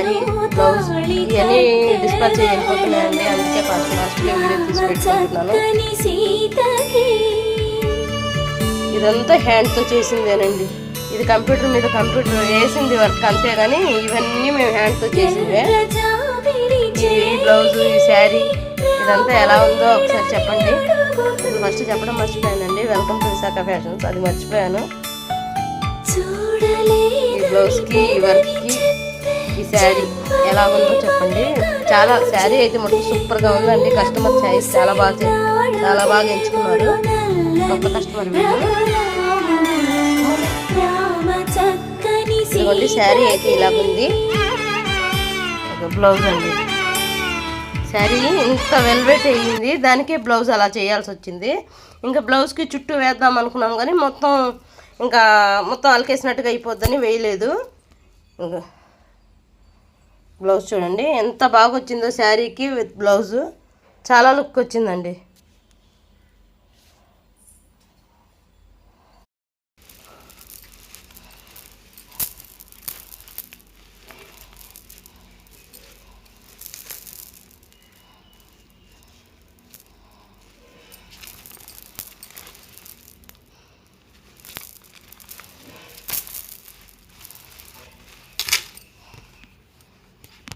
Sari blouse ఇవన్నీ dispatch వెళ్ళిపోతున్నాయండి. అందుకే fast video తీసి పెట్టుకుంటున్నాను. ఇదంతా హ్యాండ్తో చేసిందేనండి. ఇది కంప్యూటర్ మీద కంప్యూటర్ వేసింది వర్క్ అంతేగాని ఇవన్నీ మేము హ్యాండ్తో చేసిందే. ఈ బ్లౌజ్, ఈ శారీ ఇదంతా ఎలా ఉందో ఒకసారి చెప్పండి. ఫస్ట్ చెప్పడం మర్చిపోయానండి. వెల్కమ్ టు విశాఖ ఫ్యాషన్స్, అది మర్చిపోయాను. ఈ బ్లౌజ్కి, ఈ వర్క్కి, ఈ శారీ ఎలా ఉందో చెప్పండి. చాలా శారీ అయితే మొత్తం సూపర్గా ఉందండి. కస్టమర్ చాయిస్ చాలా బాగా ఎంచుకున్నారు. గొప్ప కస్టమర్ వీళ్ళు. ఇదిగోండి శారీ అయితే ఇలాగుంది. బ్లౌజ్ అండి. శారీ ఇంత వెల్వెట్ అయ్యింది, దానికే బ్లౌజ్ అలా చేయాల్సి వచ్చింది. ఇంకా బ్లౌజ్కి చుట్టూ వేద్దాం అనుకున్నాం కానీ మొత్తం అలకేసినట్టుగా అయిపోద్దని వేయలేదు. ఇంకా బ్లౌజ్ చూడండి ఎంత బాగా వచ్చిందో శారీకి విత్ బ్లౌజు. చాలా లుక్ వచ్చిందండి.